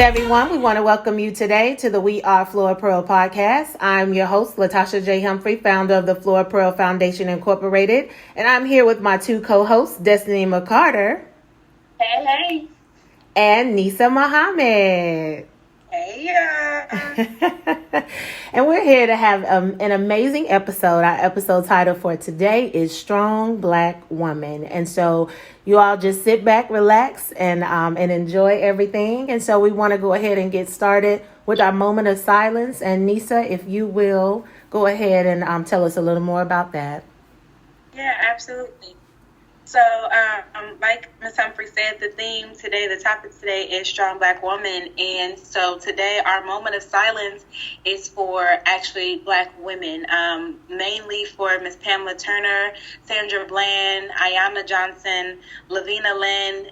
everyone. We want to welcome you today to the We Are Flora Pearl podcast. I'm your host, Latasha J. Humphrey, founder of the Flora Pearl Foundation Incorporated. And I'm here with my two co-hosts, Destiny McCarter. Hey. And Nisaa Muhammad. Hey, And we're here to have an amazing episode. Our episode title for today is Strong Black Woman. And so you all just sit back, relax, and enjoy everything. And so we want to go ahead and get started with our moment of silence. And Nisaa, if you will, go ahead and tell us a little more about that. Yeah, absolutely. So, like Ms. Humphrey said, the topic today is Strong Black Woman. And so today our moment of silence is for actually Black women, mainly for Miss Pamela Turner, Sandra Bland, Ayanna Johnson, Lavina Lynn,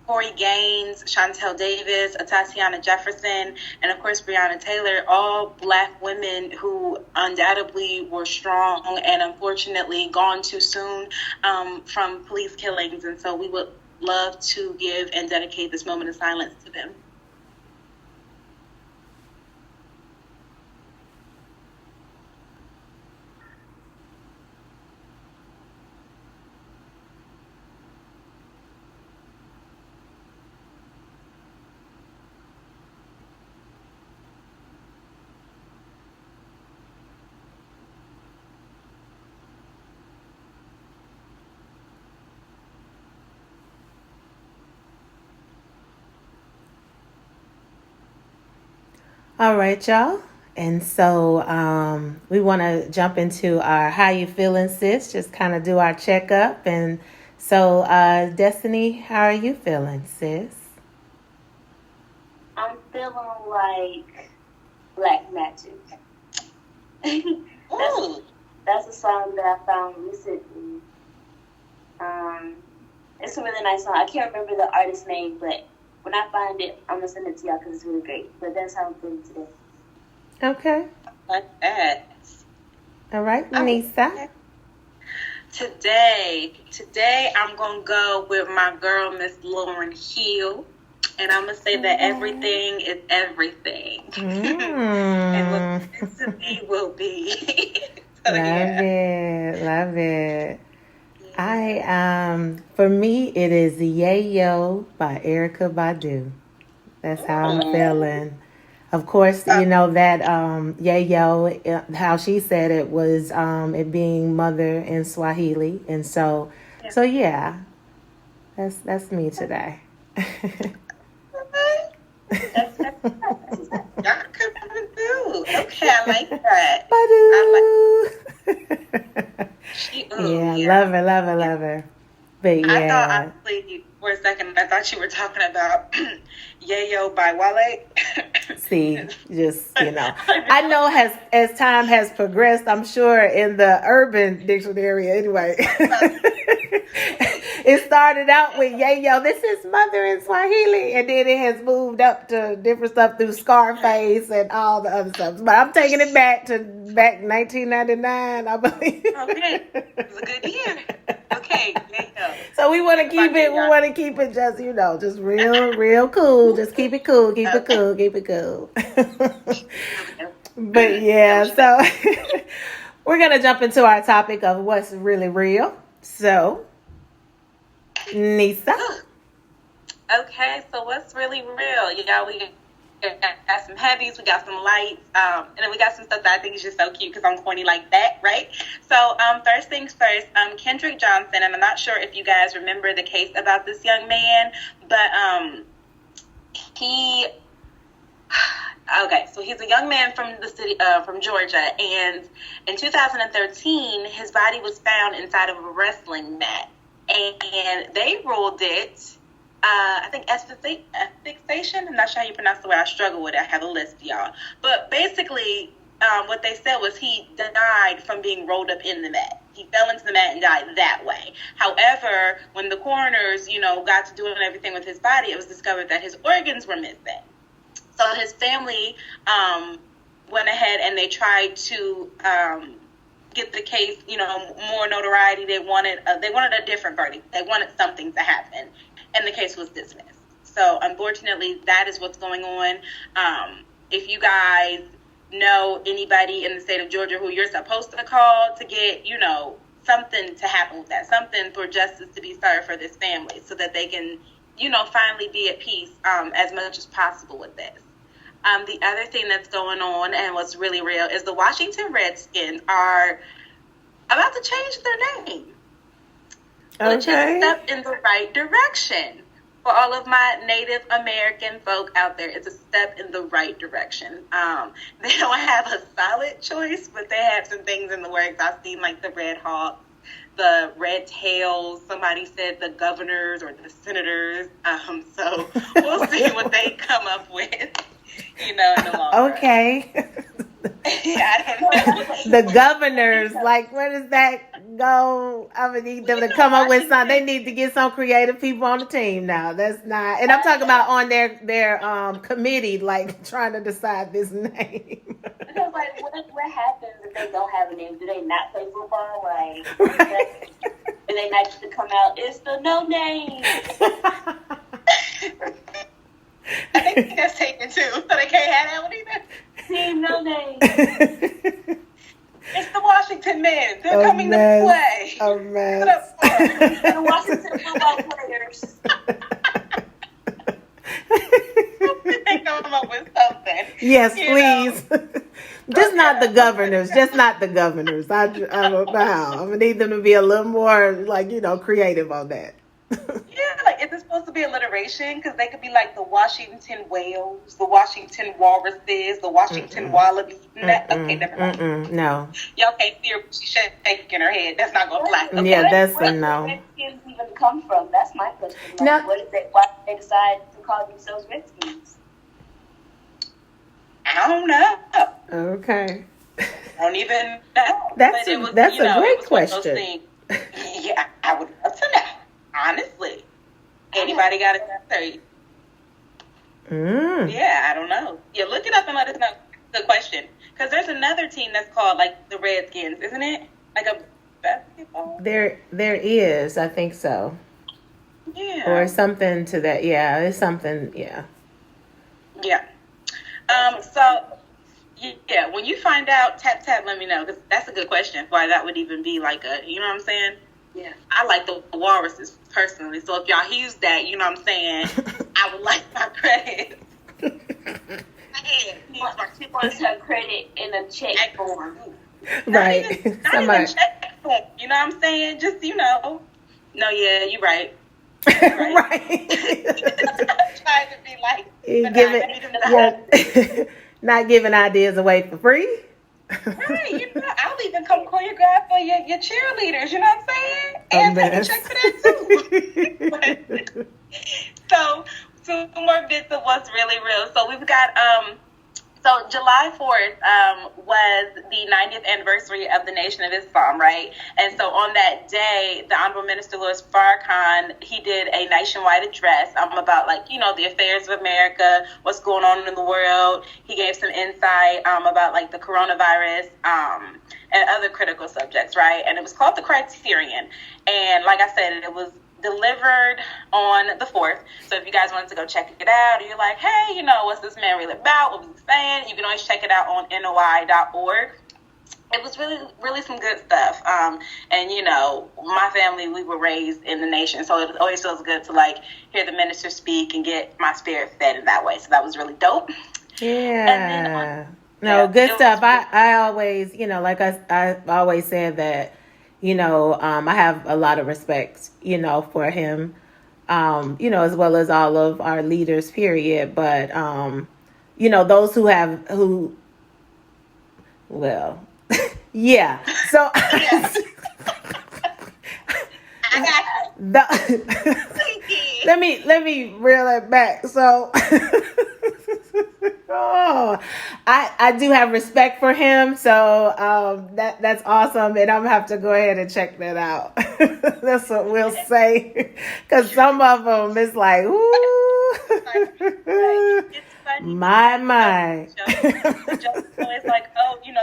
Corey Gaines, Chantel Davis, Tatiana Jefferson, and of course Breonna Taylor, all Black women who undoubtedly were strong and unfortunately gone too soon from police killings. And so we would love to give and dedicate this moment of silence to them. All right, y'all. And so we want to jump into our How You Feeling, Sis? Just kind of do our checkup. And so, Destiny, how are you feeling, sis? I'm feeling like Black Magic. That's a song that I found recently. It's a really nice song. I can't remember the artist's name, but when I find it, I'm going to send it to y'all because it's really great. But that's how I'm feeling today. Okay. Like that. All right, Nisaa. Today I'm going to go with my girl, Miss Lauryn Hill. And I'm going to say that everything is everything. And what is to be will be. Love it. For me, it is Yayo by Erykah Badu. That's how I'm feeling. Of course, you know that Yayo, how she said it was it being mother in Swahili, and so yeah, that's me today. Okay, I like that. Love her. But yeah. For a second, I thought you were talking about Yayo by Wale. See, just, I know as time has progressed, I'm sure in the urban dictionary anyway, it started out with Yayo, this is mother in Swahili, and then it has moved up to different stuff through Scarface and all the other stuff. But I'm taking it back 1999, I believe. Okay, it was a good year. Okay, Yayo. So we want to keep it just, just real cool. Just keep it cool. But yeah, so we're going to jump into our topic of what's really real. So, Nisaa. Okay, so what's really real? We got some heavies, we got some lights, and then we got some stuff that I think is just so cute because I'm corny like that, right? So first things first, Kendrick Johnson, and I'm not sure if you guys remember the case about this young man, but so he's a young man from the city, from Georgia, and in 2013, his body was found inside of a wrestling mat, and they ruled it, I think asphyxiation. I'm not sure how you pronounce the word. I struggle with it. I have a list, y'all. But basically, what they said was he died from being rolled up in the mat. He fell into the mat and died that way. However, when the coroners, got to doing everything with his body, it was discovered that his organs were missing. So his family went ahead and they tried to get the case, more notoriety. They wanted a different verdict. They wanted something to happen, and the case was dismissed. So unfortunately, that is what's going on. If you guys know anybody in the state of Georgia who you're supposed to call to get, something to happen with that, something for justice to be served for this family so that they can, finally be at peace as much as possible with this. The other thing that's going on and what's really real is the Washington Redskins are about to change their name, which is a step in the right direction. For all of my Native American folk out there, it's a step in the right direction. They don't have a solid choice, but they have some things in the works. I've seen like the Red Hawks, the Red Tails. Somebody said the governors or the senators. So we'll see what they come up with, in the long run. Okay. I don't know. The governors, like, where does that go? I would need them to come up with something. They need to get some creative people on the team now. That's not, and I'm talking about on their committee, like trying to decide this name. Because like, what happens if they don't have a name? Do they not play football? Like, do they not just come out? It's the no name. I think that's taken too, so they can't have that one either. Team no name. It's the Washington men. They're coming to play. A mess. The Washington football players. They come up with something. Yes, please. Just not the governors. Just not the governors. I don't know how. I'm gonna need them to be a little more, like, creative on that. Yeah, like, is it supposed to be alliteration? Because they could be like the Washington whales, the Washington walruses, the Washington wallabies. Okay, never mind. No. Y'all can't see her. She's shaking her head. That's not going to fly. Okay. Yeah, that's a Where no. did Redskins even come from? That's my question. Like, No. Why did they decide to call themselves Redskins? I don't know. Okay. I don't even know. That's But a it great was one of those question. things. Yeah, I would love to know. Honestly. Anybody got an answer? Yeah, I don't know. Yeah, look it up and let us know. Good question. Because there's another team that's called, like, the Redskins, isn't it? Like a basketball? There is, I think so. Yeah. Or something to that. Yeah, it's something. Yeah. Yeah. So, yeah, when you find out, tap, let me know. Because that's a good question. Why that would even be like a, you know what I'm saying? Yeah. I like the walruses personally. So if y'all use that, you know what I'm saying, I would like my credit. She wants her credit in a check form. Right. Not even check form. You know what I'm saying? Just, No, yeah, you're right. Right. Trying to be like, not giving ideas away for free. Right, I'll even come choreograph for your cheerleaders, you know what I'm saying? And take a check for that too. So, two more bits of what's really real. So we've got, so July 4th was the 90th anniversary of the Nation of Islam, right? And so on that day, the Honorable Minister Louis Farrakhan, he did a nationwide address about, like, the affairs of America, what's going on in the world. He gave some insight about, like, the coronavirus and other critical subjects, right? And it was called The Criterion. And like I said, it was delivered on the 4th. So if you guys wanted to go check it out, or you're like, hey, what's this man really about? What was he saying? You can always check it out on NOI.org. It was really, really some good stuff. And, my family, we were raised in the nation. So it always feels good to, like, hear the minister speak and get my spirit fed in that way. So that was really dope. Yeah. Good stuff. I always, like I always said that, I have a lot of respect, for him, as well as all of our leaders, period. But, those yeah. So let me reel it back. So I do have respect for him, so that's awesome, and I'm gonna have to go ahead and check that out. That's what we'll say, because some of them is like, ooh, it's funny. my. It's like,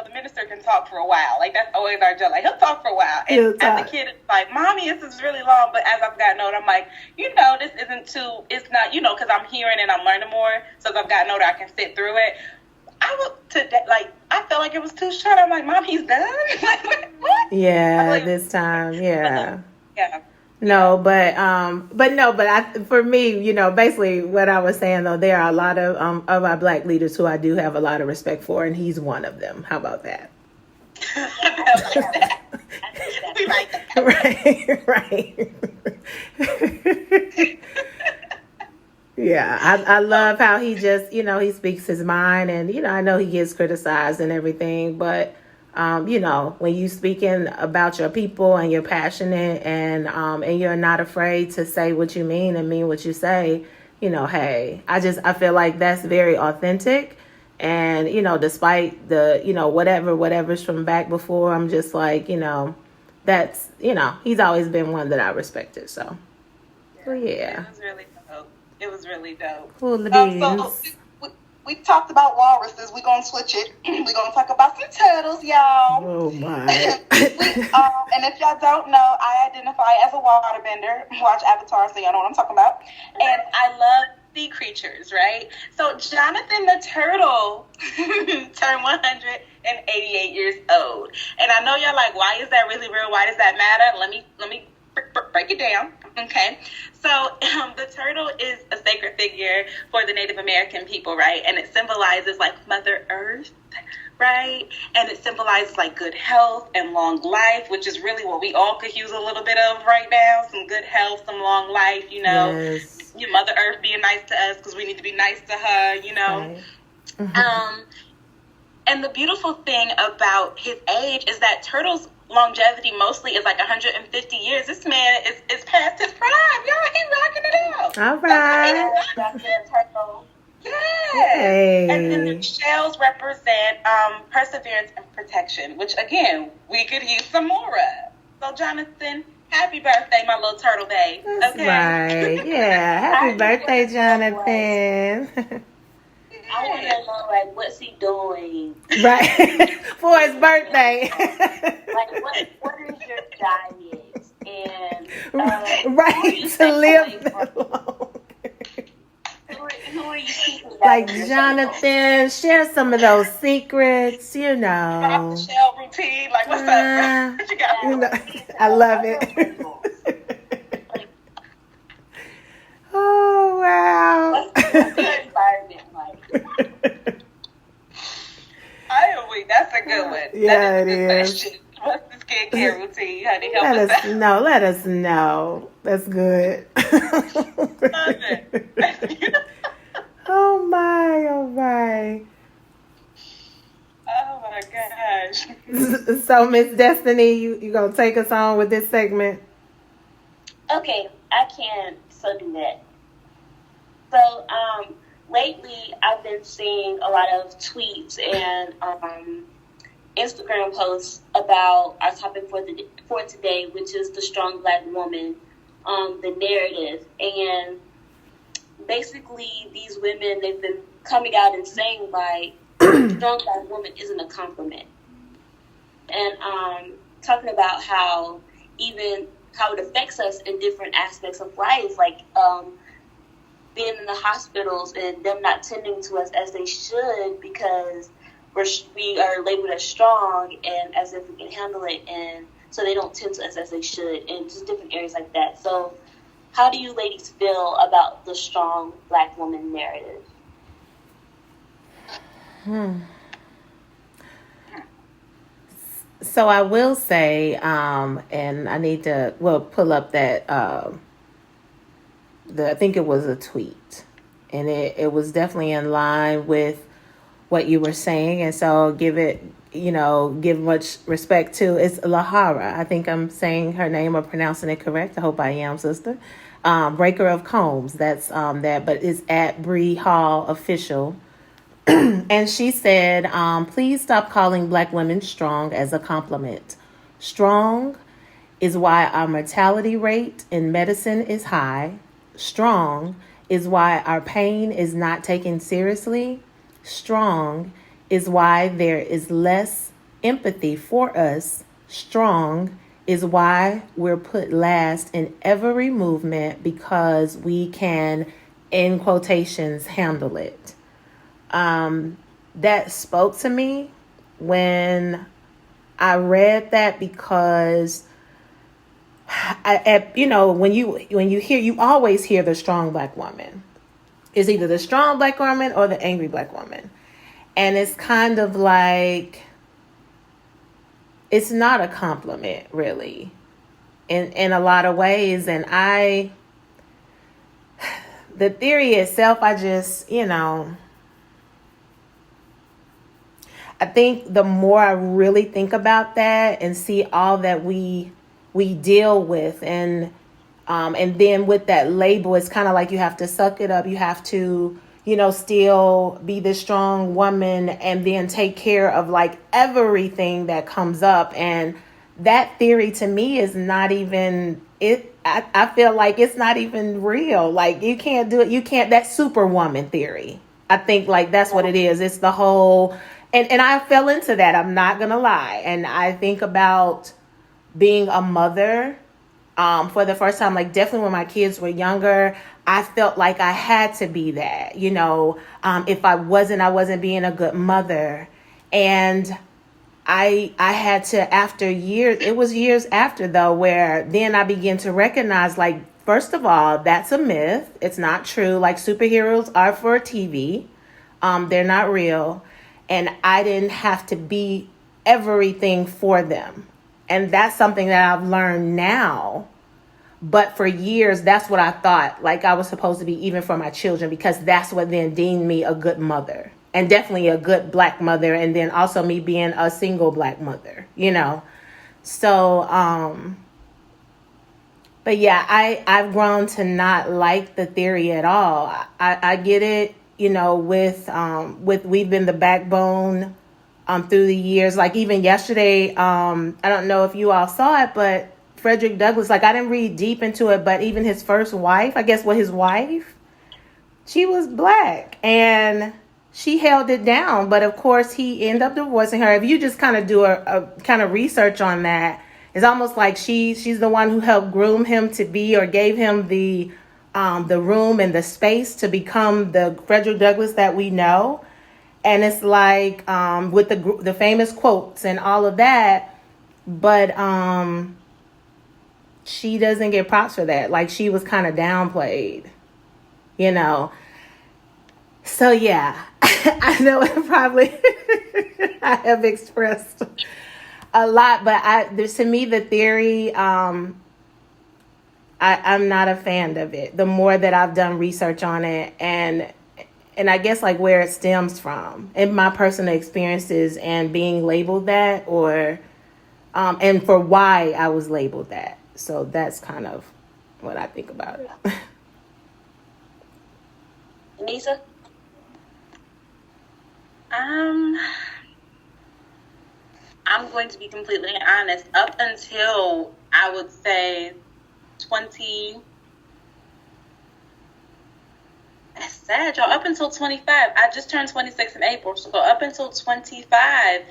the minister can talk talk for a while. Like, that's always our joke. Like, he'll talk for a while. And as a kid, it's like, Mommy, this is really long. But as I've gotten older, I'm like, this isn't too, it's not, because I'm hearing and I'm learning more. So as I've gotten older, I can sit through it. I felt like it was too short. I'm like, Mom, he's done? Like, what? Yeah, this time, yeah. Yeah. No, for me, basically what I was saying though, there are a lot of our Black leaders who I do have a lot of respect for, and he's one of them. How about that? We like that. Right. Yeah, I love how he just, he speaks his mind, and I know he gets criticized and everything, but when you speaking about your people and you're passionate and you're not afraid to say what you mean and mean what you say, hey, I feel like that's very authentic. And, despite the, whatever's from back before, I'm just like, that's, he's always been one that I respected. So, yeah. It was really dope. Cool the beans. So we talked about walruses. We're going to switch it. We're going to talk about some turtles, y'all. Oh, my. And if y'all don't know, I identify as a waterbender. Watch Avatar, so y'all know what I'm talking about. And I love sea creatures, right? So Jonathan the turtle turned 188 years old. And I know y'all like, why is that really real? Why does that matter? Let me break it down. Okay, so the turtle is a sacred figure for the Native American people, right? And it symbolizes like Mother Earth, right? And it symbolizes like good health and long life, which is really what we all could use a little bit of right now. Some good health, some long life, Yes. Your Mother Earth being nice to us because we need to be nice to her, Right. And the beautiful thing about his age is that turtles' longevity mostly is like 150 years. This man is past his prime. Yo, he's rocking it out. All right. Yes. Hey. And then the shells represent perseverance and protection, which again, we could use some more of. So Jonathan, happy birthday, my little turtle babe. That's okay. right. Yeah. Happy birthday, Jonathan. I want to know, like, what's he doing? Right. For his birthday. Like, what is your diet? And right. To live long. Who are you keeping? Like, Jonathan, share some of those secrets, Drop the shell routine. Like, what's up? What you got? I love it. Oh, wow. What's the environment like? That's a good one. Yeah, that is a it good is. question. What's the skincare routine, honey? Help Let us us know. Let us know. That's good. Love it. Oh my. Oh my gosh. So, Miss Destiny, you gonna take us on with this segment? Okay, I can so do that. So, lately I've been seeing a lot of tweets and Instagram posts about our topic for today, which is the strong Black woman, the narrative. And basically, these women, they've been coming out and saying like, strong Black woman isn't a compliment, and talking about how it affects us in different aspects of life, like being in the hospitals and them not tending to us as they should because we are labeled as strong and as if we can handle it, and so they don't tend to us as they should, and just different areas like that. So how do you ladies feel about the strong Black woman narrative? So I will say, and I need to pull up that I think it was a tweet, and it was definitely in line with what you were saying, and so give much respect to, it's Lahara. I think I'm saying her name or pronouncing it correct. I hope I am, sister. Breaker of Combs. That's that, but it's at Bree Hall Official. And she said, please stop calling Black women strong as a compliment. Strong is why our mortality rate in medicine is high. Strong is why our pain is not taken seriously. Strong is why there is less empathy for us, strong, is why we're put last in every movement because we can, in quotations, handle it. That spoke to me when I read that because when you hear, you always hear the strong black woman. It's either the strong black woman or the angry black woman. And it's kind of like, it's not a compliment really in a lot of ways. And the theory itself, I just, I think the more I really think about that and see all that we deal with, and then with that label, it's kind of like you have to suck it up. You have to, still be this strong woman and then take care of like everything that comes up. And that theory to me is not even it. I feel like it's not even real. Like you can't do it. You can't, that superwoman theory. I think like that's what it is. It's the whole, and I fell into that. I'm not going to lie. And I think about being a mother for the first time, like definitely when my kids were younger, I felt like I had to be that, if I wasn't being a good mother. And I had to, after years, it was years after though, where then I began to recognize, like, first of all, that's a myth. It's not true. Like superheroes are for TV. They're not real. And I didn't have to be everything for them. And that's something that I've learned now. But for years, that's what I thought like I was supposed to be, even for my children, because that's what then deemed me a good mother, and definitely a good black mother. And then also me being a single black mother, So, but yeah, I've grown to not like the theory at all. I get it, with we've been the backbone through the years. Like even yesterday, I don't know if you all saw it, but Frederick Douglass, like I didn't read deep into it, but even his first wife, I guess his wife, she was black and she held it down. But of course he ended up divorcing her. If you just kind of do a kind of research on that, it's almost like she's the one who helped groom him to be, or gave him the room and the space to become the Frederick Douglass that we know. And it's like with the famous quotes and all of that, but she doesn't get props for that. Like she was kind of downplayed, So yeah, I know it probably I have expressed a lot, but to me the theory, I'm not a fan of it. The more that I've done research on it, and I guess like where it stems from, and my personal experiences, and being labeled that, or and for why I was labeled that. So that's kind of what I think about it. Nisaa? I'm going to be completely honest. Up until I would say 20, that's sad, y'all. Up until 25, I just turned 26 in April. So up until 25,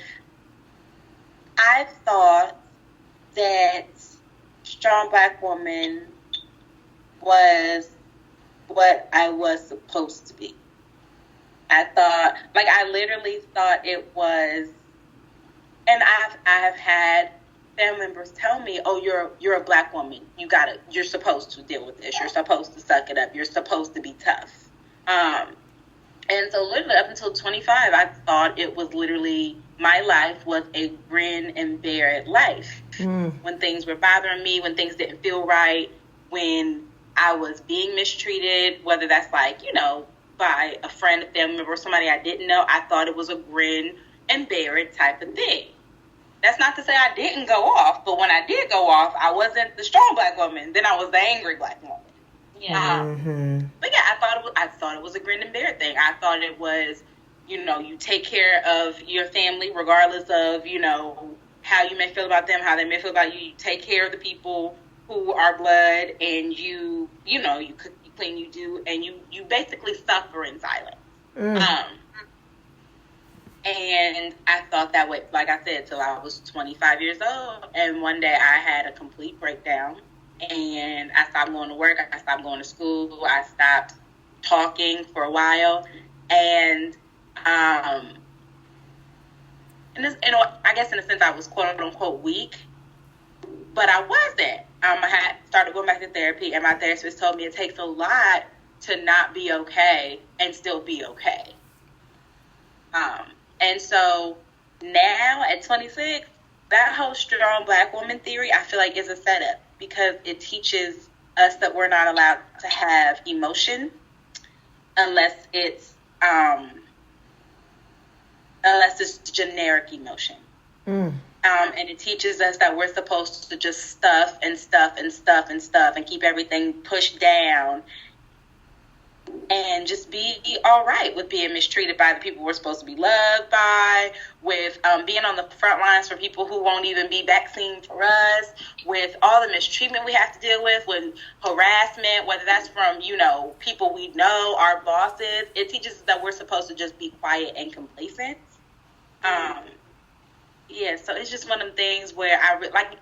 I thought that strong black woman was what I was supposed to be. I literally thought it was, and I have had family members tell me, "Oh, you're a black woman. You're supposed to deal with this. You're supposed to suck it up. You're supposed to be tough." And so literally up until 25, I thought it was literally, my life was a grin and bear it life. When things were bothering me, when things didn't feel right, when I was being mistreated, whether that's like, by a friend, a family member, or somebody I didn't know, I thought it was a grin and bear it type of thing. That's not to say I didn't go off, but when I did go off, I wasn't the strong black woman. Then I was the angry black woman. Yeah. But yeah, I thought it was a grin and bear thing. I thought it was, you take care of your family regardless of, how you may feel about them, how they may feel about you. You take care of the people who are blood, and you cook, you clean, and you basically suffer in silence. And I thought that way, like I said, till I was 25 years old. And one day I had a complete breakdown. And I stopped going to work. I stopped going to school. I stopped talking for a while. And, I guess in a sense I was quote unquote weak. But I wasn't. I had started going back to therapy. And my therapist told me it takes a lot to not be okay and still be okay. And so now at 26, that whole strong black woman theory, I feel like is a setup because it teaches us that we're not allowed to have emotion unless it's generic emotion. And it teaches us that we're supposed to just stuff and stuff and stuff and stuff and keep everything pushed down and just be all right with being mistreated by the people we're supposed to be loved by, with being on the front lines for people who won't even be vaccinated for us, with all the mistreatment we have to deal with harassment, whether that's from, people we know, our bosses. It teaches us that we're supposed to just be quiet and complacent. So it's just one of them things where I really like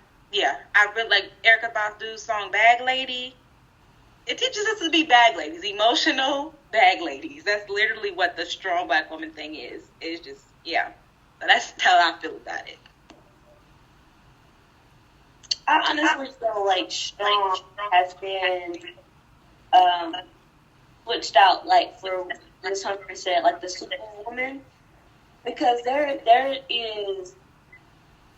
Erykah Badu's song Bag Lady. It teaches us to be bag ladies, emotional bag ladies. That's literally what the strong black woman thing is. It's just, So that's how I feel about it. I honestly feel like strong has been switched out, like for Ms. Humphrey said, like the superwoman, because there is,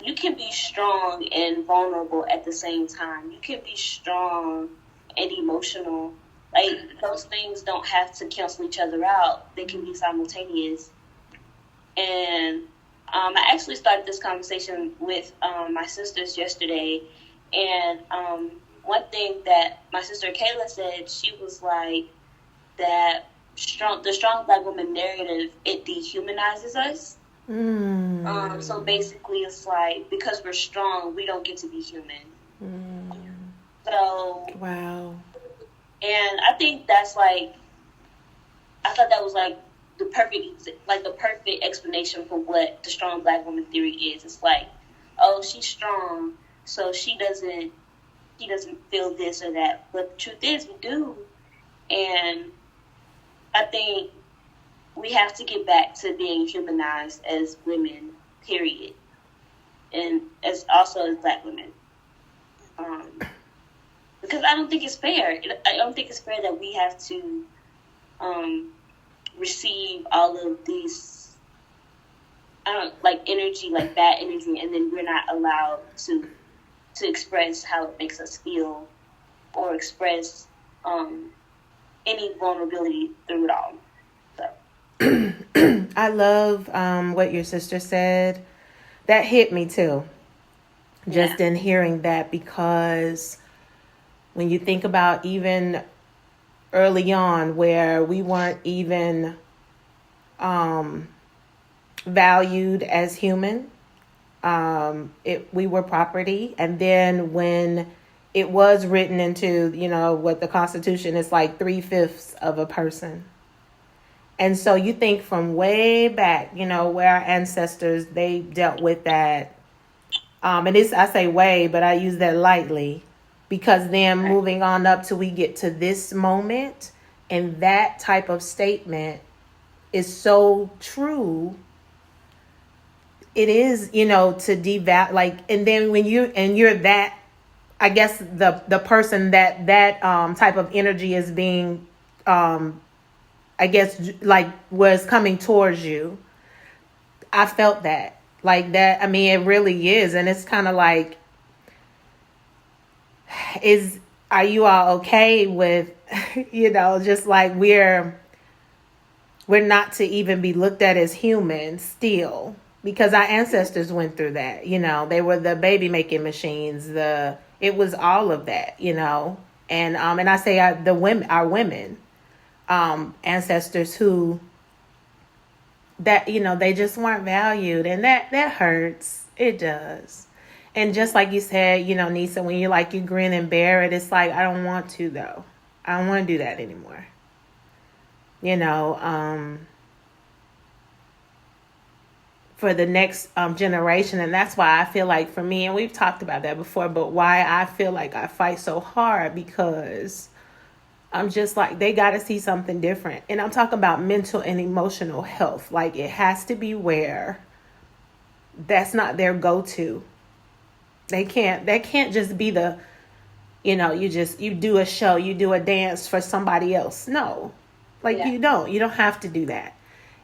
you can be strong and vulnerable at the same time. You can be strong and emotional. Like, those things don't have to cancel each other out. They can be simultaneous. And I actually started this conversation with my sisters yesterday. And one thing that my sister Kayla said, she was like, that the strong black woman narrative, it dehumanizes us. So basically it's like, because we're strong, we don't get to be human. So, wow. And I think that's like, I thought that was like the perfect explanation for what the strong black woman theory is. It's like, oh, she's strong, so she doesn't feel this or that. But the truth is, we do. And I think we have to get back to being humanized as women, period. And as black women. Because I don't think it's fair. I don't think it's fair that we have to receive all of these, energy, like bad energy, and then we're not allowed to express how it makes us feel or express any vulnerability through it all. So. I love what your sister said. That hit me too. Just in hearing that, because when you think about even early on where we weren't even valued as human, we were property. And then when it was written into, what the Constitution is, like 3/5 of a person. And so you think from way back, where our ancestors, they dealt with that. And I say way, but I use that lightly. Because then moving on up till we get to this moment, and that type of statement is so true. It is, to devalue, and then when you're that, I guess the person that type of energy is being, I guess, like, was coming towards you. I felt that, like that. I mean, it really is. And it's kind of like, are you all okay with, just like we're not to even be looked at as humans still, because our ancestors went through that. They were the baby making machines. It was all of that, and I say our women, ancestors who that, they just weren't valued, and that hurts. It does. And just like you said, Nisaa, when you grin and bear it, it's like, I don't want to, though. I don't want to do that anymore. for the next generation. And that's why I feel like for me, and we've talked about that before, but why I feel like I fight so hard, because I'm just like, they got to see something different. And I'm talking about mental and emotional health. Like, it has to be where that's not their go-to. That can't just be the, you do a show, you do a dance for somebody else. No, you don't have to do that.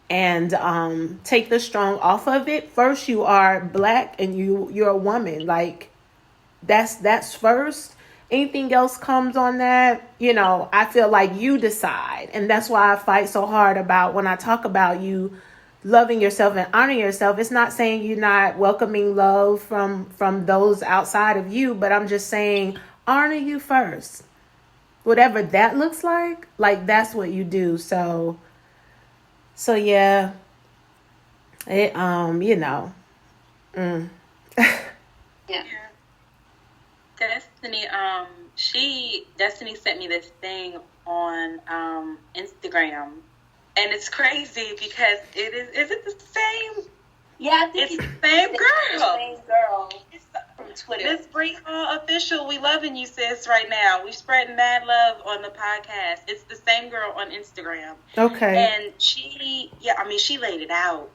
And take the strong off of it. First, you are black and you're a woman. Like, that's first. Anything else comes on that, I feel like you decide. And that's why I fight so hard about when I talk about you loving yourself and honoring yourself. It's not saying you're not welcoming love from those outside of you, but I'm just saying honor you first. Whatever that looks like that's what you do. So yeah, it, Yeah. Destiny sent me this thing on Instagram, and it's crazy because is it the same? Yeah, I think it's the same girl. The same girl from Twitter. Miss Bree Hall official, we loving you, sis, right now. We spreading mad love on the podcast. It's the same girl on Instagram. Okay. And she laid it out.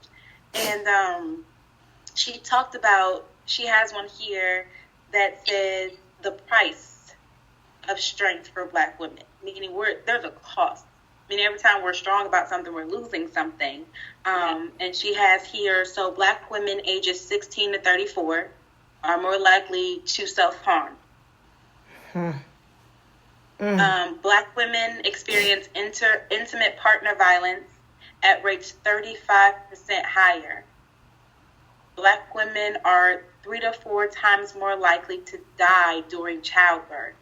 And she talked about, she has one here that says the price of strength for Black women. Meaning there's a cost. I mean, every time we're strong about something, we're losing something. And she has here, so Black women ages 16 to 34 are more likely to self-harm. Black women experience intimate partner violence at rates 35% higher. Black women are 3 to 4 times more likely to die during childbirth.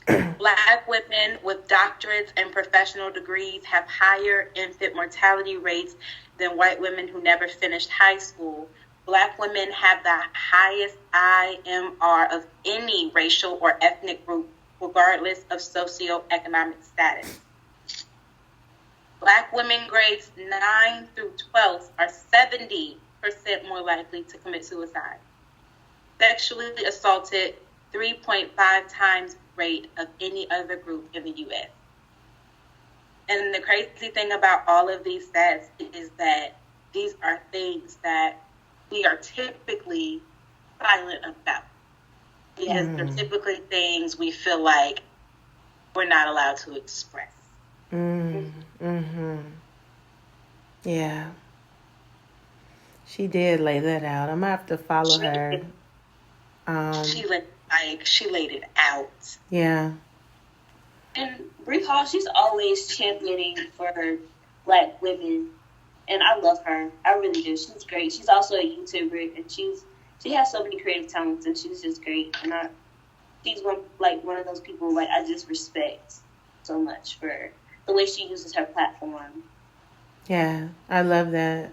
Black women with doctorates and professional degrees have higher infant mortality rates than white women who never finished high school. Black women have the highest IMR of any racial or ethnic group, regardless of socioeconomic status. Black women grades 9 through 12 are 70% more likely to commit suicide. Sexually assaulted 3.5 times rate of any other group in the U.S. And the crazy thing about all of these stats is that these are things that we are typically silent about, because they're typically things we feel like we're not allowed to express. Yeah. She did lay that out. I'm gonna have to follow her. She laid it out. Yeah. And Brie Hall, she's always championing for Black women, and I love her. I really do. She's great. She's also a YouTuber, and she has so many creative talents, and she's just great. And she's one of those people I just respect so much for the way she uses her platform. Yeah, I love that.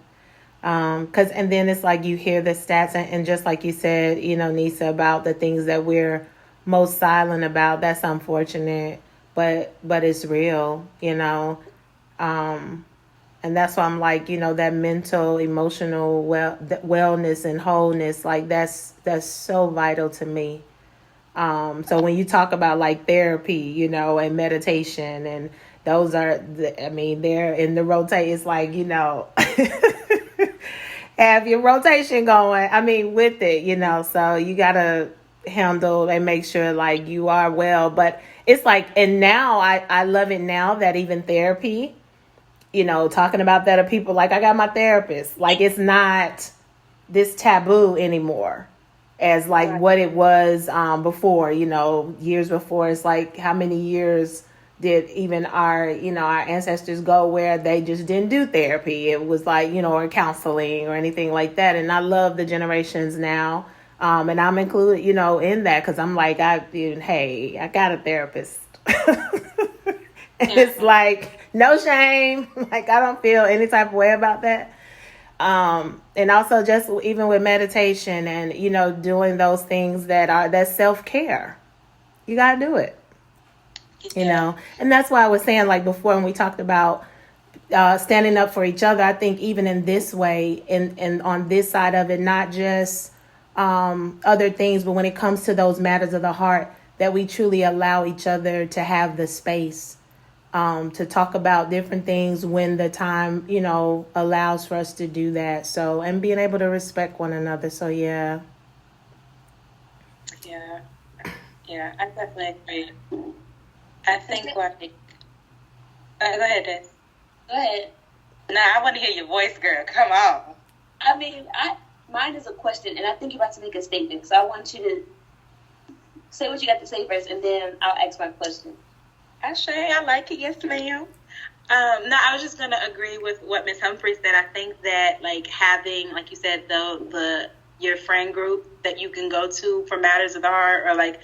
And then it's like you hear the stats, and just like you said, Nisaa, about the things that we're most silent about. That's unfortunate, but it's real, and that's why I'm like, that mental, emotional wellness and wholeness, like that's so vital to me. So when you talk about therapy, and meditation, and those are, they're in the rotate. It's like, have your rotation going, with it, so you got to handle and make sure you are well. But it's and now I love it now that even therapy, talking about that to people, I got my therapist, it's not this taboo anymore as what it was before, years before. It's how many years did even our ancestors go where they just didn't do therapy? It was or counseling or anything like that. And I love the generations now. And I'm included, in that, because I'm I got a therapist. And it's no shame. I don't feel any type of way about that. And also just even with meditation and, doing those things that's self-care. You got to do it. And that's why I was saying before when we talked about standing up for each other. I think even in this way, and on this side of it, not just other things, but when it comes to those matters of the heart, that we truly allow each other to have the space to talk about different things when the time, allows for us to do that. So, and being able to respect one another. So, yeah. Yeah, I definitely agree. I think go ahead, Des. Go ahead. Nah, I want to hear your voice, girl. Come on. I mean, mine is a question, and I think you're about to make a statement. So I want you to say what you got to say first, and then I'll ask my question. I like it. Yes, ma'am. No, I was just going to agree with what Miss Humphrey said. I think that, having, like you said, your friend group that you can go to for matters of the heart, or I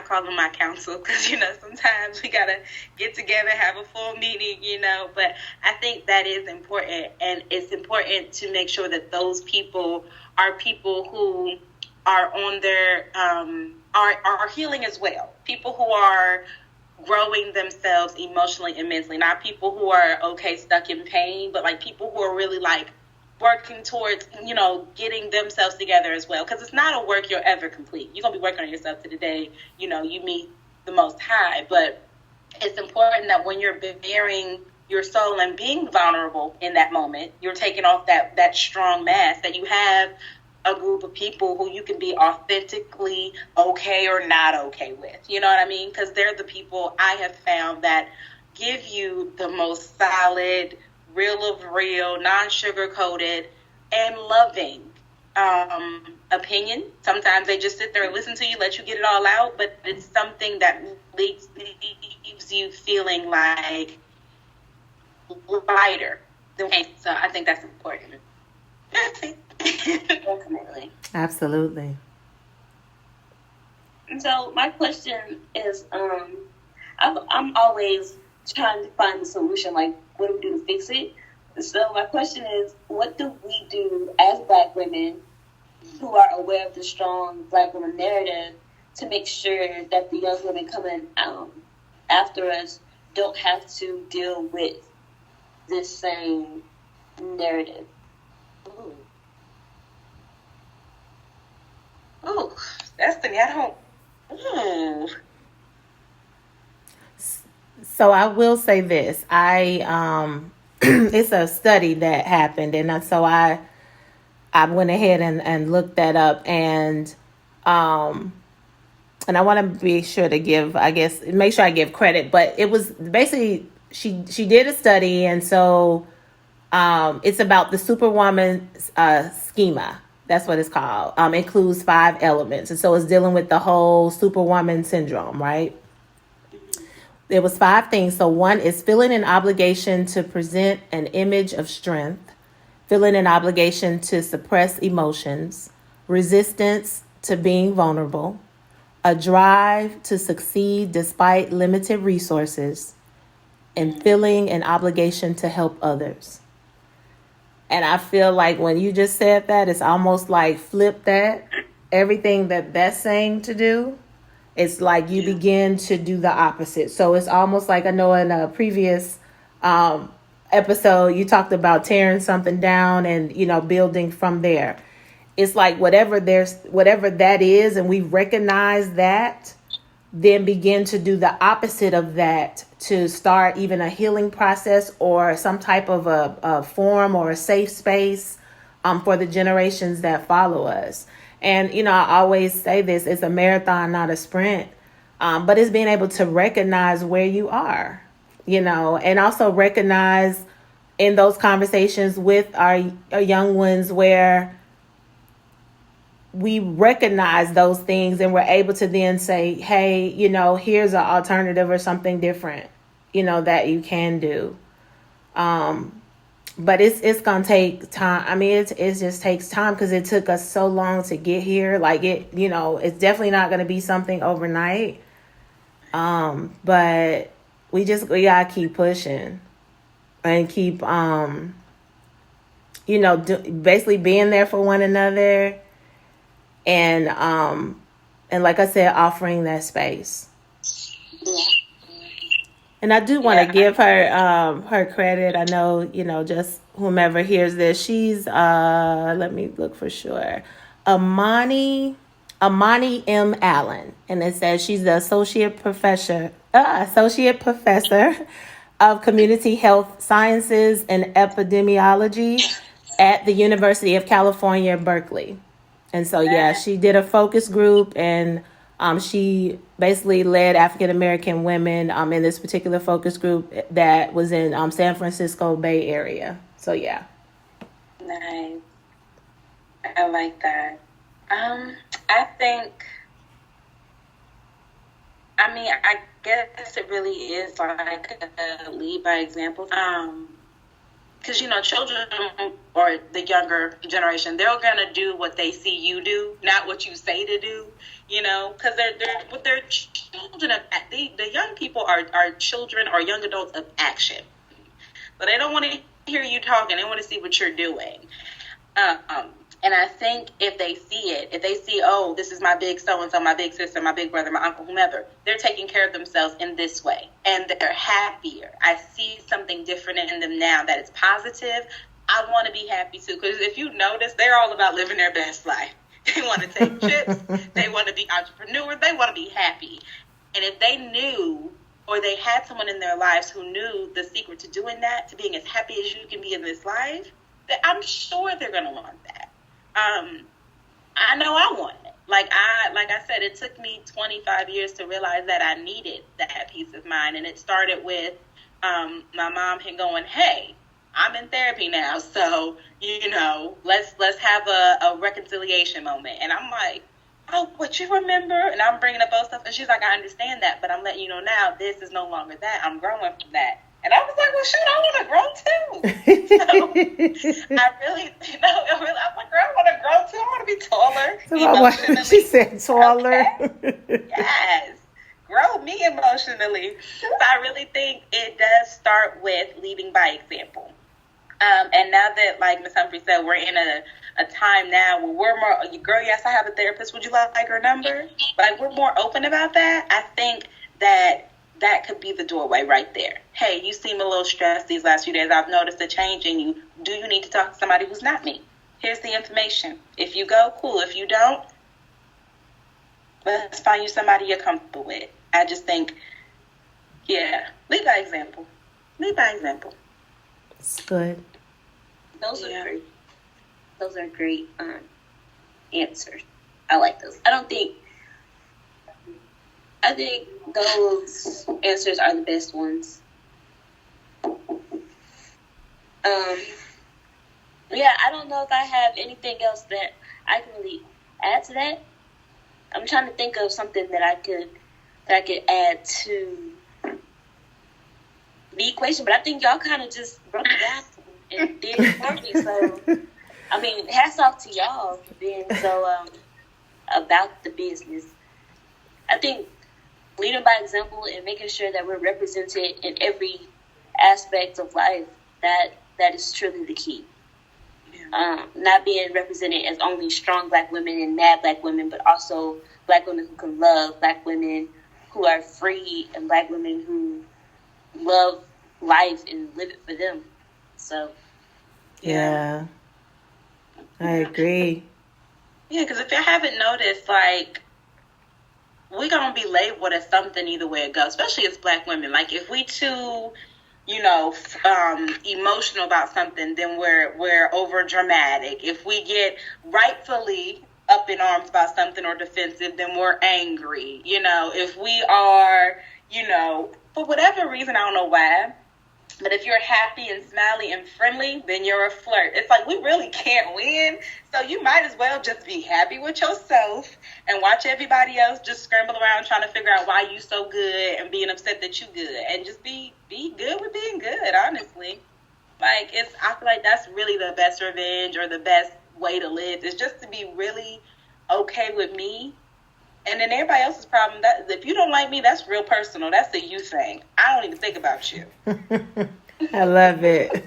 call them my counsel, because, sometimes we got to get together, have a full meeting, but I think that is important, and it's important to make sure that those people are people who are on their, are healing as well, people who are growing themselves emotionally and mentally, not people who are stuck in pain, but people who are really working towards, getting themselves together as well. Because it's not a work you'll ever complete. You're going to be working on yourself to the day, you meet the Most High. But it's important that when you're bearing your soul and being vulnerable in that moment, you're taking off that strong mask, that you have a group of people who you can be authentically okay or not okay with. You know what I mean? Because they're the people I have found that give you the most solid, real of real, non-sugar coated, and loving opinion. Sometimes they just sit there and listen to you, let you get it all out, but it's something that leaves you feeling lighter. So I think that's important. Definitely. Absolutely. And so my question is, I'm always trying to find the solution, what do we do to fix it? So my question is, what do we do as Black women who are aware of the strong Black woman narrative to make sure that the young women coming after us don't have to deal with this same narrative? Ooh, Destiny, I don't. Ooh. So I will say this. It's a study that happened, and so I went ahead and looked that up, and I want to be sure to make sure I give credit, but it was basically she did a study, and so it's about the Superwoman schema. That's what it's called. Includes 5 elements, and so it's dealing with the whole Superwoman syndrome, right? There was 5 things. So 1 is feeling an obligation to present an image of strength, feeling an obligation to suppress emotions, resistance to being vulnerable, a drive to succeed despite limited resources, and feeling an obligation to help others. And I feel like when you just said that, it's almost like flip that. Everything that's saying to do, it's like you begin to do the opposite. So it's almost like, I know in a previous episode, you talked about tearing something down and, building from there. It's like whatever that is, and we recognize that, then begin to do the opposite of that to start even a healing process or some type of a forum or a safe space for the generations that follow us. And, I always say this, it's a marathon, not a sprint. But it's being able to recognize where you are, and also recognize in those conversations with our young ones where we recognize those things and we're able to then say, hey, here's an alternative or something different, that you can do. But it's going to take time. I mean, it just takes time because it took us so long to get here. It's definitely not going to be something overnight. But we got to keep pushing and keep, basically being there for one another. And like I said, offering that space. Yeah. And I do want to give her her credit. I know, just whomever hears this, she's let me look for sure. Amani M. Allen. And it says she's the associate professor of community health sciences and epidemiology at the University of California, Berkeley. And so, she did a focus group, and she basically led African American women in this particular focus group that was in San Francisco Bay Area. So, yeah. Nice. I like that. I guess it really is like a lead by example. Because, children or the younger generation, they're going to do what they see you do, not what you say to do, because they're children of, the young people are children or young adults of action. But they don't want to hear you talking. They want to see what you're doing. And I think if they see, oh, this is my big so-and-so, my big sister, my big brother, my uncle, whomever, they're taking care of themselves in this way. And they're happier. I see something different in them now that is positive. I want to be happy too. Because if you notice, they're all about living their best life. They want to take trips. They want to be entrepreneurs. They want to be happy. And if they knew, or they had someone in their lives who knew the secret to doing that, to being as happy as you can be in this life, I'm sure they're going to want that. I know I want it. Like I said, it took me 25 years to realize that I needed that peace of mind. And it started with my mom going, hey, I'm in therapy now. So, let's have a reconciliation moment. And I'm like, oh, what, you remember? And I'm bringing up old stuff. And she's like, I understand that, but I'm letting you know now, this is no longer that. I'm growing from that. And I was like, well, shoot, I want to grow too. So I really, I'm like, girl, I want to grow too. I want to be taller. So she said taller. Okay. Yes. Grow me emotionally. So I really think it does start with leading by example. And now that, like Ms. Humphrey said, we're in a time now where we're more, girl, yes, I have a therapist. Would you like her number? Like, we're more open about that. I think that could be the doorway right there. Hey, you seem a little stressed these last few days. I've noticed a change in you. Do you need to talk to somebody who's not me? Here's the information. If you go, cool. If you don't, let's find you somebody you're comfortable with. I just think, lead by example. Lead by example. It's good. Those are great. Those are great answers. I like those. I think those answers are the best ones. I don't know if I have anything else that I can really add to that. I'm trying to think of something that I could add to the equation, but I think y'all kind of just broke it down and did it for me. So, I mean, hats off to y'all for being so about the business. I think leading by example and making sure that we're represented in every aspect of life, that is truly the key. Not being represented as only strong Black women and mad Black women, but also Black women who can love, Black women who are free, and Black women who love life and live it for them. So, yeah. I agree. Yeah, because if you haven't noticed, like, we're going to be labeled as something either way it goes, especially as Black women. Like, if we too, emotional about something, then we're over dramatic. If we get rightfully up in arms about something or defensive, then we're angry. If we are, for whatever reason, I don't know why, but if you're happy and smiley and friendly, then you're a flirt. It's like, we really can't win. So you might as well just be happy with yourself and watch everybody else just scramble around trying to figure out why you so good and being upset that you good, and just be good with being good, honestly. Like, I feel like that's really the best revenge, or the best way to live, is just to be really okay with me. And then everybody else's problem, that if you don't like me, that's real personal. That's a you thing. I don't even think about you. I love it.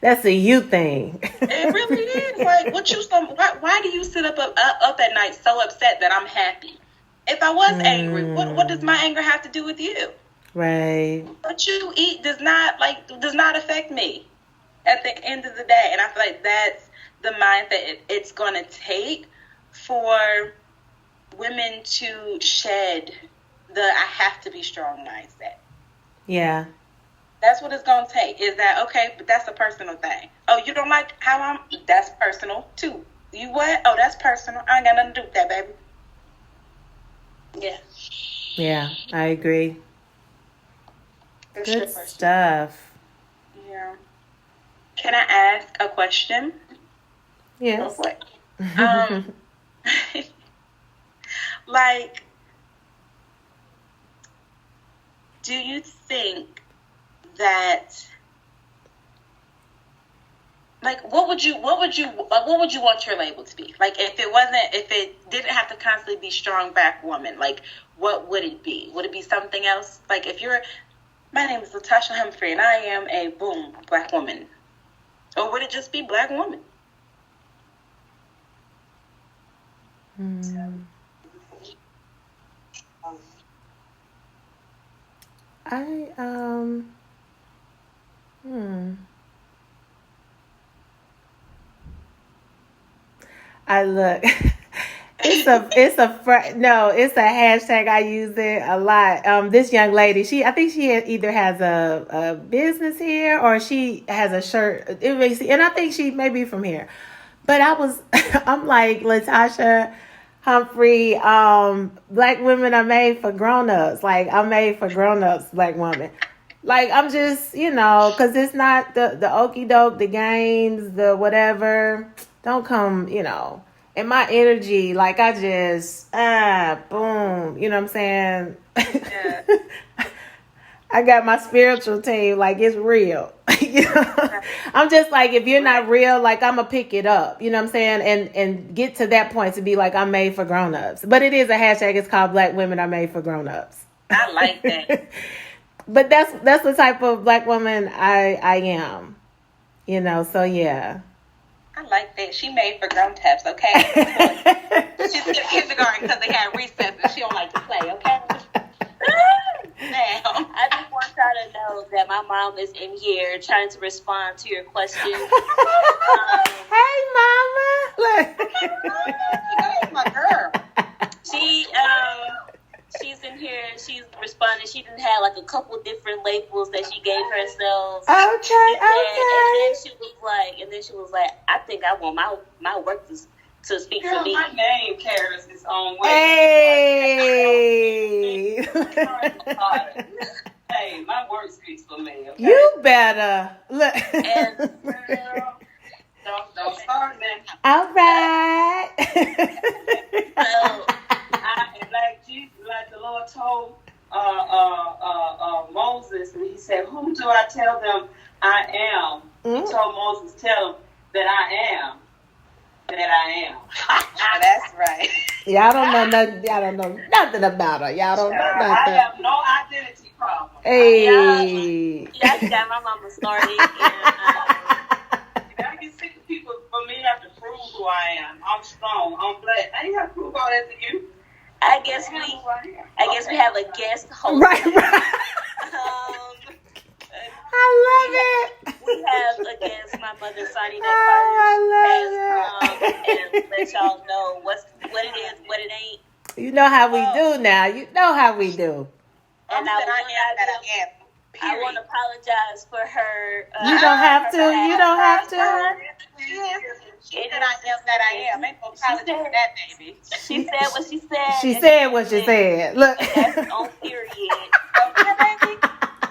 That's a you thing. It really is. Like, why do you sit up at night so upset that I'm happy? If I was angry, what does my anger have to do with you? Right. What you eat does not affect me at the end of the day. And I feel like that's the mindset it's going to take for women to shed the I have to be strong mindset. Yeah. That's what it's going to take. Is that, okay, but that's a personal thing. Oh, you don't like how I'm, that's personal too. You what? Oh, that's personal. I ain't got nothing to do with that, baby. Yeah. Yeah, I agree. For Good sure. stuff. Yeah. Can I ask a question? Yes. Like, do you think that, like, what would you want your label to be? Like, if it didn't have to constantly be strong black woman, like, what would it be? Would it be something else? Like, my name is Latasha Humphrey and I am a boom black woman. Or would it just be black woman? I look. It's a hashtag. I use it a lot. This young lady, I think she either has a business here or she has a shirt. And I think she may be from here. But I'm like, Latasha Humphrey, black women are made for grown-ups. Like, I'm made for grown-ups, black woman. Like, I'm just, because it's not the okie doke, the games, the whatever. Don't come, and my energy, like, I just, boom, you know what I'm saying? Yeah. I got my spiritual team, like, it's real. I'm just like, if you're not real, like, I'm going to pick it up, you know what I'm saying? And get to that point to be like, I'm made for grown-ups. But it is a hashtag, it's called Black Women Are Made for Grown-ups. I like that. But that's the type of black woman I am, so yeah. I like that. She made for grown-ups, okay? She's in kindergarten because they had recess and she don't like to play, okay? Now, I just want y'all to know that my mom is in here trying to respond to your question. Hey, Mama. Look. Hey, my girl. She's in here. She's responding. She didn't have like a couple different labels that she gave herself. Okay. And then she was like, I think I want my work to speak Girl, for me. my name carries its own way. Hey. Hey, my work speaks for me. Okay? You better look. And Girl, don't start now. All right. so Like the Lord told Moses, and he said, "Whom do I tell them I am?" He told Moses, "Tell them that I am." That's right. Y'all don't know nothing. Y'all don't know nothing about her. Y'all don't know nothing. I have no identity problem. Hey. I got my mama started. I get sick of people for me have to prove who I am. I'm strong. I'm black. I ain't have to prove all that to you. I guess we have a guest host. Right. I love it. We have a guest, my mother, Sonny, I love it. And let y'all know what it is, what it ain't. You know how we do now. You know how we do. And I want to apologize for her. You don't have to. You don't have to. She said I am. Ain't no apology for that, baby. She said what she said. She said what she said. Look. That's on period. Okay, baby.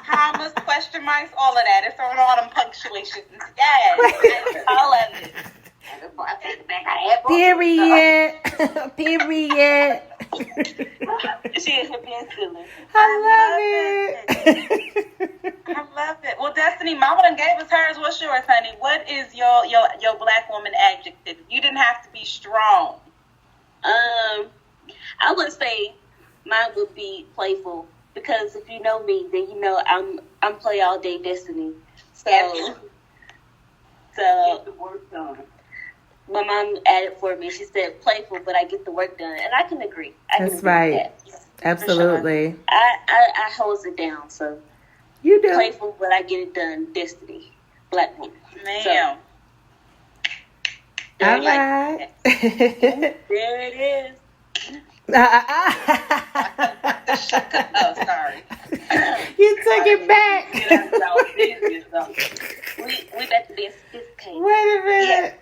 Commas, question marks, all of that. It's on all them punctuations. Yes. All of it. Period. Period. She is being silly. I love it. I love it. Well, Destiny, Mama done gave us hers. What's yours, honey? What is your black woman adjective? You didn't have to be strong. I would say mine would be playful, because if you know me, then you know I'm play all day Destiny. So Get the work done. My mom added for me. She said playful, but I get the work done, and I can agree. That's right. Absolutely. I holds it down. So You do. playful, but I get it done. Destiny, black woman. Ma'am. All right. There it is. Oh, sorry. You took it back. We got to be sophisticated. Wait a minute.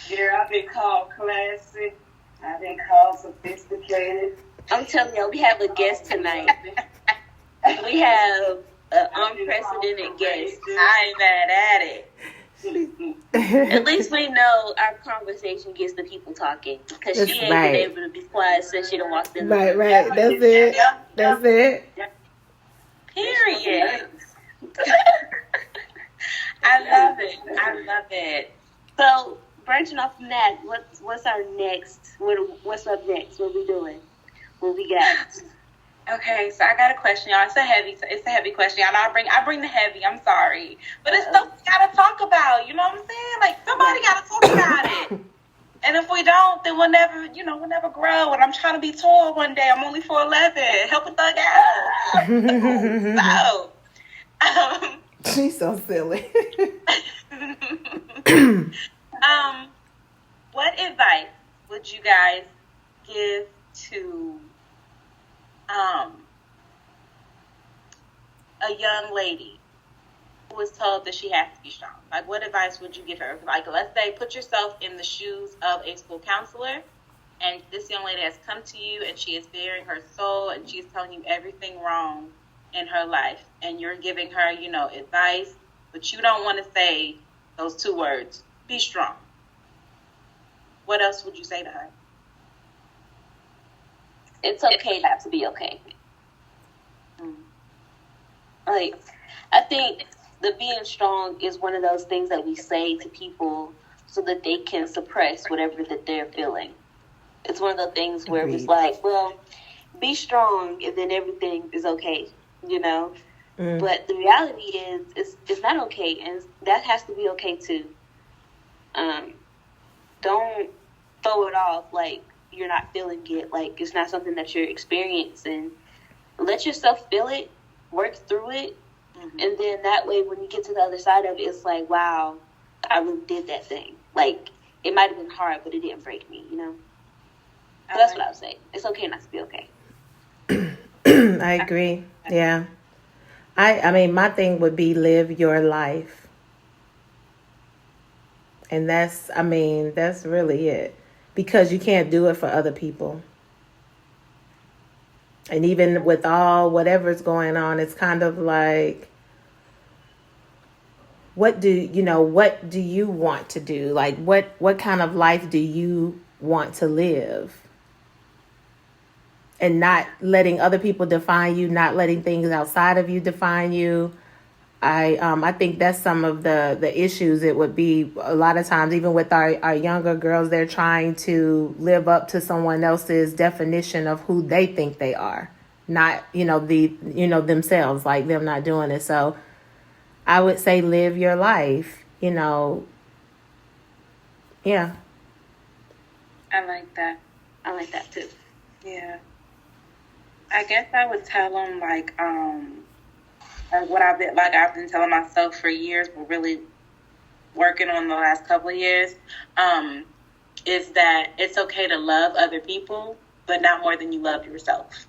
Yeah, I've been called classy. I've been called sophisticated. I'm telling you, we have a guest tonight. We have an unprecedented guest. I ain't mad at it. At least we know our conversation gets the people talking. Because That's she ain't right. been able to be quiet since she done walked in. Right. That's it. That's it. Period. I love it. So, branching off from that, what's our next? What's up next? What we doing? What we got? Okay, so I got a question, y'all. It's a heavy question, y'all. I bring the heavy. I'm sorry, but it's stuff we gotta talk about. You know what I'm saying? Like somebody gotta talk about it. And if we don't, then we'll never grow. And I'm trying to be tall one day. I'm only 4'11". Help a thug out. So, She's so silly. what advice would you guys give to a young lady who was told that she has to be strong? Like, what advice would you give her? Like, let's say, put yourself in the shoes of a school counselor, and this young lady has come to you, and she is bearing her soul, and she is telling you everything wrong in her life, and you're giving her, advice, but you don't want to say those two words, be strong. What else would you say to her? It's okay not to be okay. Like, I think the being strong is one of those things that we say to people so that they can suppress whatever that they're feeling. It's one of those things where it's like, well, be strong and then everything is okay, But the reality is, it's not okay, and that has to be okay too. Don't throw it off like you're not feeling it, like it's not something that you're experiencing. Let yourself feel it, work through it, and then that way when you get to the other side of it, it's like, wow, I really did that thing. Like, it might have been hard, but it didn't break me, So that's what I would say. It's okay not to be okay. I agree. Yeah. I mean, my thing would be live your life. And that's really it. Because you can't do it for other people. And even with whatever's going on, it's kind of like, what do you want to do? Like, what kind of life do you want to live? And not letting other people define you, not letting things outside of you define you. I think that's some of the issues. It would be a lot of times, even with our younger girls, they're trying to live up to someone else's definition of who they think they are, not themselves, like them not doing it. So I would say live your life. Yeah. I like that. I like that too. Yeah. I guess I would tell them what I've been telling myself for years, but really working on the last couple of years, is that it's okay to love other people, but not more than you love yourself.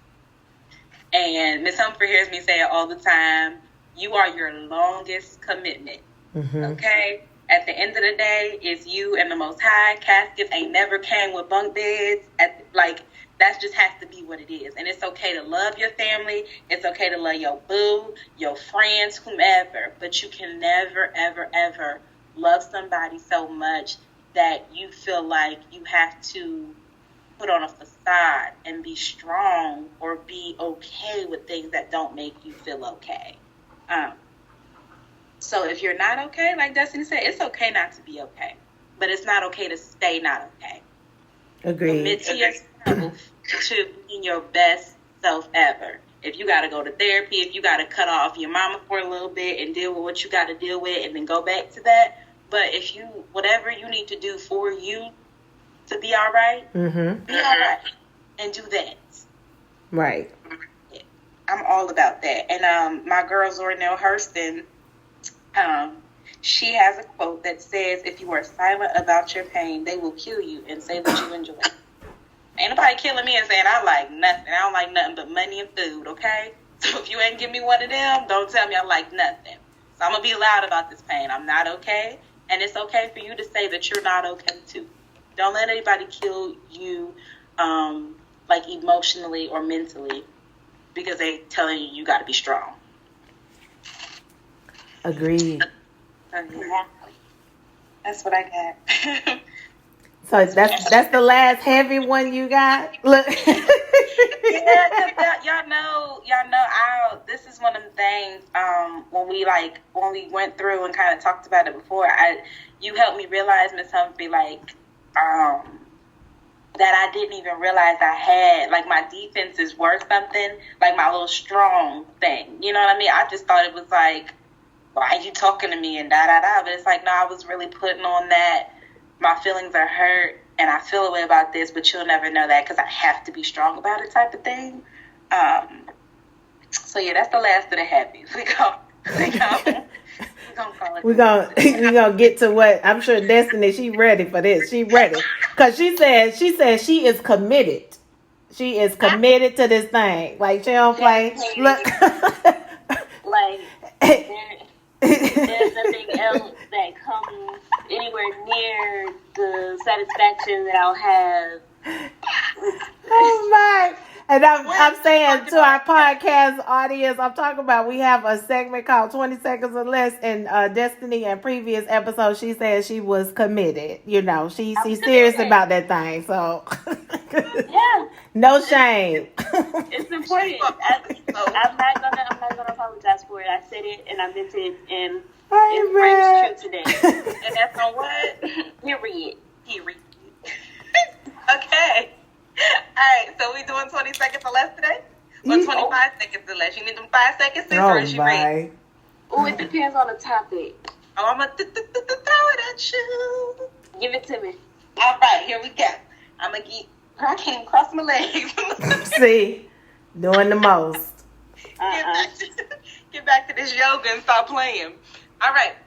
And Miss Humphrey hears me say it all the time. You are your longest commitment. Okay? At the end of the day, it's you and the Most High. Caskets ain't never came with bunk beds. That just has to be what it is. And it's okay to love your family. It's okay to love your boo, your friends, whomever. But you can never, ever, ever love somebody so much that you feel like you have to put on a facade and be strong or be okay with things that don't make you feel okay. So if you're not okay, like Destiny said, it's okay not to be okay. But it's not okay to stay not okay. Agreed. Commit to yourself to being your best self ever. If you got to go to therapy, if you got to cut off your mama for a little bit and deal with what you got to deal with and then go back to that. But whatever you need to do for you to be all right, Mm-hmm. be all right and do that. Right. Yeah, I'm all about that. And my girl Zornell Hurston, she has a quote that says, "If you are silent about your pain, they will kill you and say that you enjoy it." Ain't nobody killing me and saying I like nothing. I don't like nothing but money and food, okay? So if you ain't give me one of them, don't tell me I like nothing. So I'm going to be loud about this pain. I'm not okay. And it's okay for you to say that you're not okay, too. Don't let anybody kill you, like emotionally or mentally, because they telling you got to be strong. Agreed. Yeah. That's what I got. So that's the last heavy one you got? Look. Yeah, y'all know, this is one of the things, when we went through and kind of talked about it before, you helped me realize, Miss Humphrey, like, that I didn't even realize I had, like, my defenses were something, like my little strong thing, you know what I mean? I just thought it was like, why are you talking to me and da-da-da, but it's like, no, I was really putting on that, my feelings are hurt, and I feel a way about this, but you'll never know that because I have to be strong about it type of thing. So yeah, that's the last of the heavies. We're gonna get to what I'm sure Destiny, she ready for this. She ready. Cause she said she is committed. She is committed to this thing. Like she don't play. Look. Like there's nothing else that comes anywhere near the satisfaction that I'll have. Oh my. And I'm saying to our podcast audience, I'm talking about we have a segment called 20 Seconds or Less, and Destiny in previous episodes, she said she was committed. You know, she's serious about that thing. So, yeah. No shame. It's important. I'm not gonna apologize for it. I said it and I meant it, and it rings true today. And that's on what? Period. Okay. Alright, so we doing 20 seconds or less today? Or 25 seconds or less? You need them 5 seconds, sis, or is she ready? Oh, it depends on the topic. Oh, I'm going to throw it at you. Give it to me. Alright, here we go. I'm going to I can't even cross my legs. See? Doing the most. Get back to this yoga and stop playing. Alright.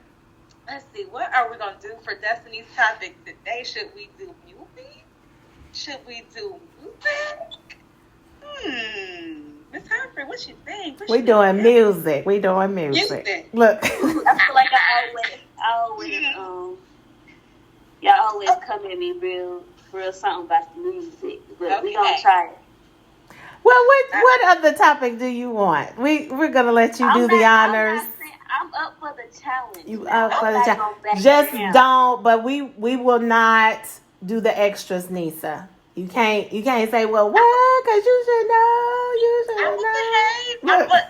Let's see. What are we going to do for Destiny's topic today? Should we do music? Should we do music? Miss Humphrey, what you think? We doing music. Look. I feel like y'all always come at me real something about the music. But we gonna try it. Well, what other topic do you want? We're gonna let you do the honors. I'm up for the challenge. You up for the challenge? Just don't. But we will not do the extras, Nisaa. You can't say, well, what? Because you should know.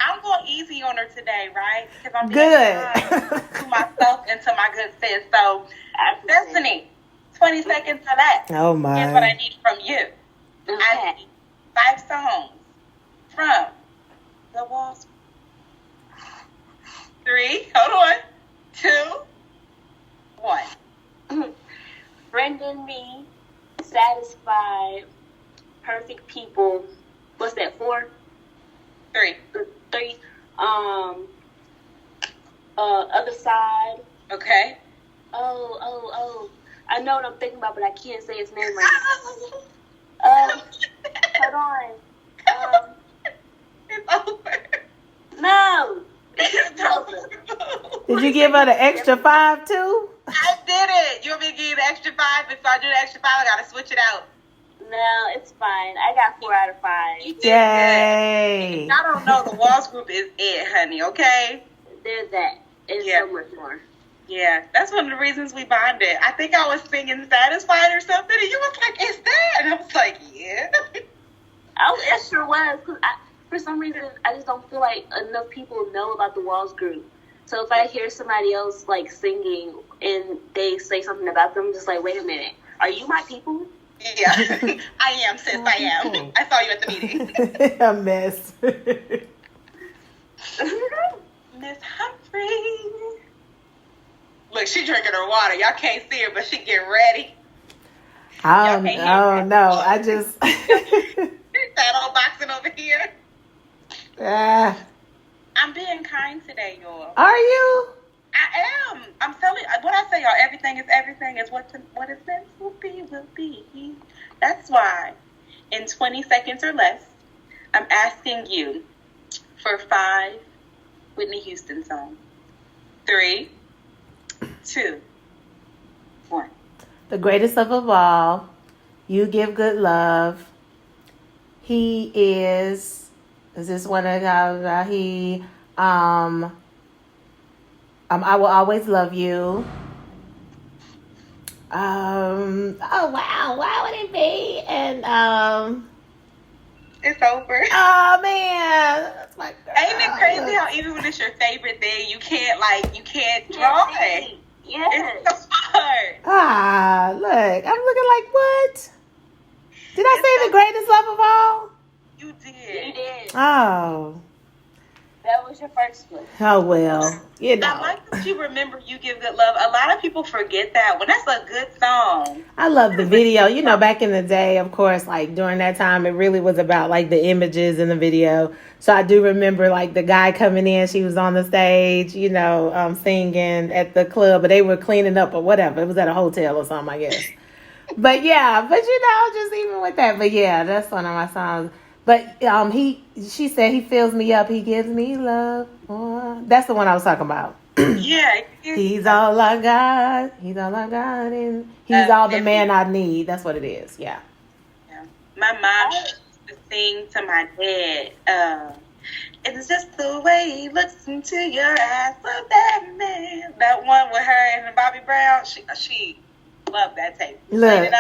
I'm going easy on her today, right? Because I'm being kind to myself and to my good sis. So, Destiny, 20 seconds to that. Oh, my. Here's what I need from you. Okay. I need 5 songs from The Walls. 3, hold on, 2, 1. Friend in Me, Satisfied, Perfect People. What's that, 4? 3. Other Side. Okay. Oh. I know what I'm thinking about, but I can't say his name right now. Hold on. It's over. No. Did you give her the extra 5 too? I did it. You want me to give you the extra 5? If I do the extra 5, I gotta switch it out. No, it's fine. I got 4 out of 5. You did Yay! good. I don't know. The Walls group is it, honey. Okay. There's that. It's so much more. Yeah, that's one of the reasons we bonded. I think I was singing Satisfied or something, and you was like, "Is that?" And I was like, "Yeah." It sure was. Cause for some reason, I just don't feel like enough people know about the Walls group. So if I hear somebody else like singing and they say something about them, I'm just like, wait a minute, are you my people? Yeah, I am, sis. I am. I saw you at the meeting. A mess. Miss Humphrey. Look, she drinking her water. Y'all can't see her, but she getting ready. Y'all can't hear Oh me. no, I just Shadow boxing over here. Ah, I'm being kind today, y'all. are you? I am. I'm telling you. What I say, y'all, everything is everything. Is what is meant to be will be. That's why, in 20 seconds or less, I'm asking you for 5 Whitney Houston songs. 3, 2, 1. The greatest of all, you give good love. He is this one of he I will always love you. Oh wow, why would it be? And It's over. oh man, that's my girl. Ain't it crazy how even when it's your favorite thing, you can't draw it? Yes. It's so hard. Ah, look, I'm looking like what? Did I It's say so- the greatest love of all? You did. You did. Oh. That was your first one. Oh well, you know. I like that you remember You Give Good Love. A lot of people forget that one. That's a good song. I love the video. You know, back in the day, of course, like during that time, it really was about like the images in the video. So I do remember like the guy coming in, she was on the stage, you know, singing at the club, but they were cleaning up or whatever. It was at a hotel or something, I guess. But yeah, but you know, just even with that, but yeah, that's one of my songs. But she said he fills me up, he gives me love. Oh, that's the one I was talking about. Yeah. He's all I got. He's all I got, and he's all the man I need. That's what it is. Yeah. My mom used to sing to my dad. It's just the way he looks into your eyes, love that man. That one with her and Bobby Brown. She loved that tape. Look.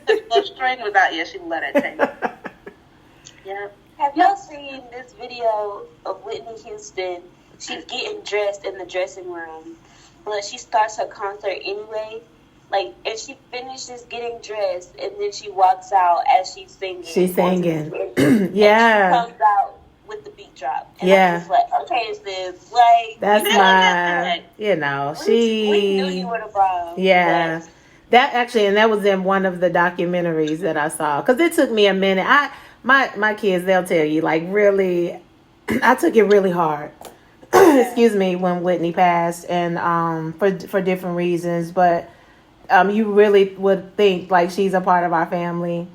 The little string was out. Yeah, she loved that tape. Yeah. Have y'all seen this video of Whitney Houston? She's getting dressed in the dressing room, but she starts her concert anyway. Like, and she finishes getting dressed, and then she walks out as she's singing. She's singing. Yeah. Yeah. She comes out with the beat drop. And Yeah. I'm just like, okay, sis, like, That's you know, my, you know, we knew you were the bomb. Yeah. But That actually, and that was in one of the documentaries that I saw. Because it took me a minute. My kids, they'll tell you, like, really, I took it really hard. Excuse me, when Whitney passed, and for different reasons. But you really would think like she's a part of our family.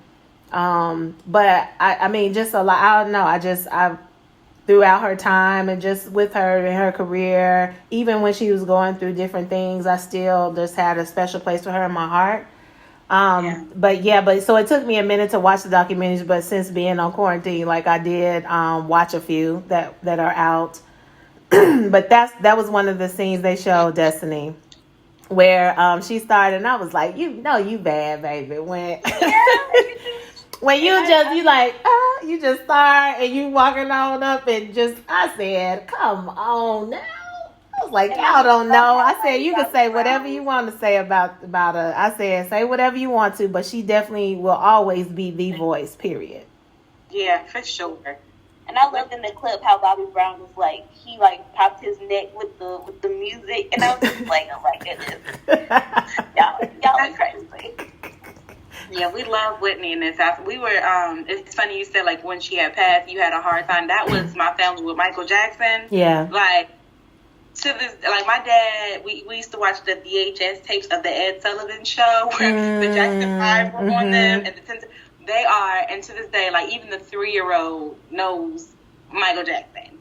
But I mean, just a lot. I don't know. I throughout her time and just with her in her career, even when she was going through different things, I still just had a special place for her in my heart. But so it took me a minute to watch the documentaries, but since being on quarantine, like I did watch a few that are out. But that was one of the scenes they showed, Destiny, where she started, and I was like, you know, you bad, baby. When when you just start and you walking on up and just, I said, come on now. I was like, y'all don't know. I said, you can say whatever you want to say about her. I said, say whatever you want to, but she definitely will always be the voice, period. Yeah, for sure. and I loved in the clip how Bobby Brown was like, he like popped his neck with the music, and I was just like, oh my goodness, y'all are crazy. Yeah, we love Whitney in this house. We were, it's funny you said, like, when she had passed, you had a hard time. That was my family with Michael Jackson. Yeah. Like, to this, like, my dad, we used to watch the VHS tapes of the Ed Sullivan Show, where the Jackson 5 were on them, and they are, and to this day, like, even the 3-year-old knows Michael Jackson.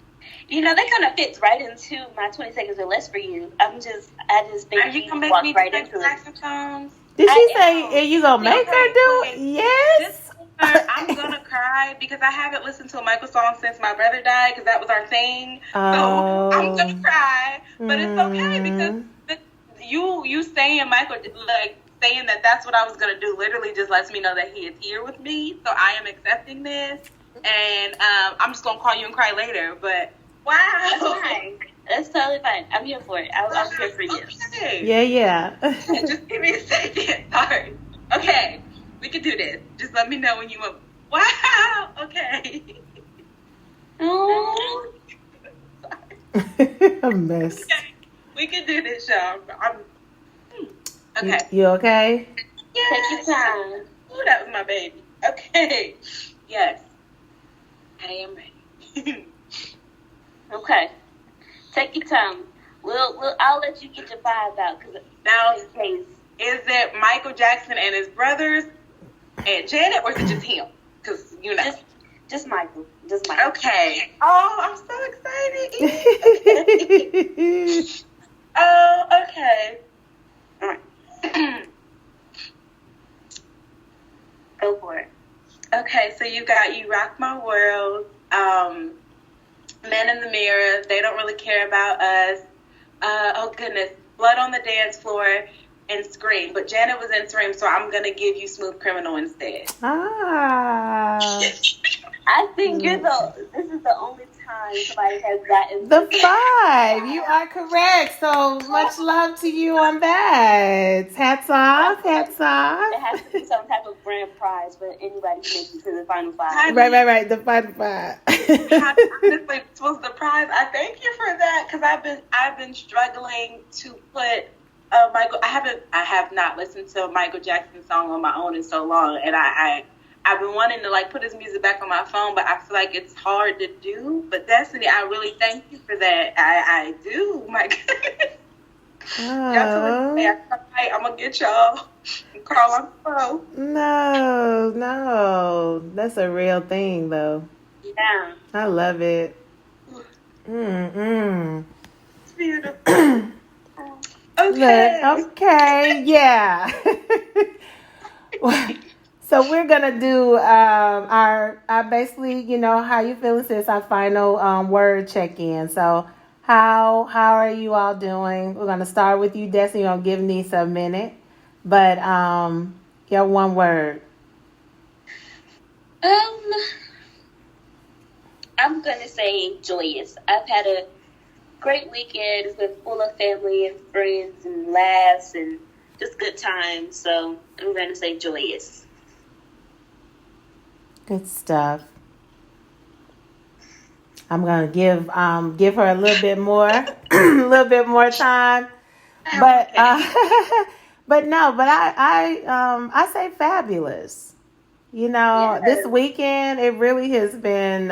You know, that kind of fits right into my 20 seconds or less for you. I just think you can make walked me right do into Jackson it. songs. Did she I say, am. are you going to make her do it? Yes. I'm going to cry because I haven't listened to a Michael song since my brother died, because that was our thing. So I'm going to cry, but it's okay because you saying Michael, like, saying that that's what I was going to do literally just lets me know that he is here with me. So I am accepting this, and I'm just going to call you and cry later. But wow. That's fine. That's totally fine. I'm here for it. I'm here for you. Okay. Yeah. Just give me a second. Sorry. Okay. We can do this. Just let me know when you want. Wow. Okay. Oh. A mess. Okay. We can do this, y'all. Okay. You okay? Yeah. Take your time. Ooh, that was my baby. Okay. Yes. I am ready. Okay. Take your time. I'll let you get your 5 out because Now, in case. is it Michael Jackson and his brothers and Janet, or is it just him? Because, you know. Just Michael. Just Michael. Okay. Oh, I'm so excited. Okay. Oh, okay. All right. Go for it. Okay, so you got You Rock My World, Men in the Mirror, They Don't Really Care About Us, oh goodness, Blood on the Dance Floor, and Scream. But Janet was in Scream, so I'm going to give you Smooth Criminal instead. I think this is the only time somebody has gotten The 5. You are correct. So much love to you on that. Hats off. Hats off. There has to be some type of grand prize for anybody who makes it to the final 5. Right. The final 5. Honestly, this was the prize. I thank you for that because I've been struggling to put Michael. I have not listened to a Michael Jackson song on my own in so long, and I've been wanting to like put his music back on my phone, but I feel like it's hard to do. But Destiny, I really thank you for that. I do. My goodness. I'm gonna get y'all and call on the phone. No, that's a real thing though. Yeah. I love it. It's beautiful. Okay, yeah. So we're gonna do our basically, you know, how you feeling, sis, our final word check-in. So how are you all doing? We're gonna start with you, Destiny. We're gonna give Nisaa a minute, but your one word. I'm gonna say joyous. I've had a great weekend. It's been full of family and friends and laughs and just good times. So I'm gonna say joyous. Good stuff. I'm gonna give her a little bit more, time, but I say fabulous. You know, Yes. This weekend it really has been.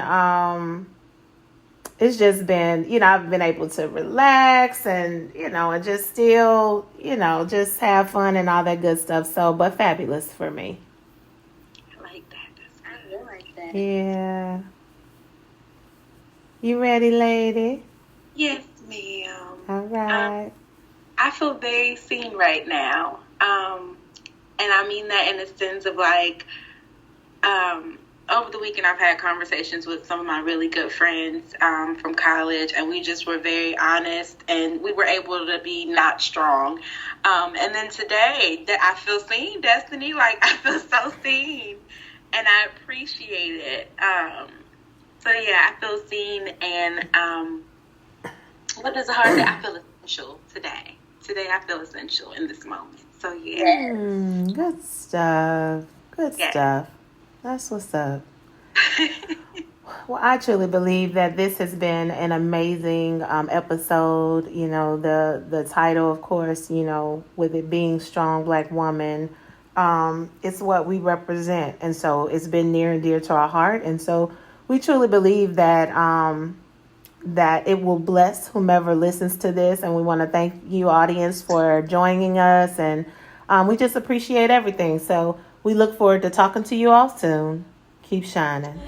It's just been, you know, I've been able to relax and, you know, and just still, you know, just have fun and all that good stuff. So, but fabulous for me. I really like that. Yeah. You ready, lady? Yes, ma'am. All right. I feel very seen right now. And I mean that in the sense of like, over the weekend I've had conversations with some of my really good friends from college, and we just were very honest, and we were able to be not strong. And then today, that I feel seen, Destiny, like I feel so seen, and I appreciate it. So yeah, I feel seen, and what is hard? I feel essential today. Today I feel essential in this moment. So yeah. Good stuff. Good stuff. That's what's up. Well, I truly believe that this has been an amazing episode. You know, the title, of course, you know, with it being Strong Black Woman, it's what we represent. And so it's been near and dear to our heart. And so we truly believe that that it will bless whomever listens to this. And we want to thank you, audience, for joining us. And we just appreciate everything. So we look forward to talking to you all soon. Keep shining.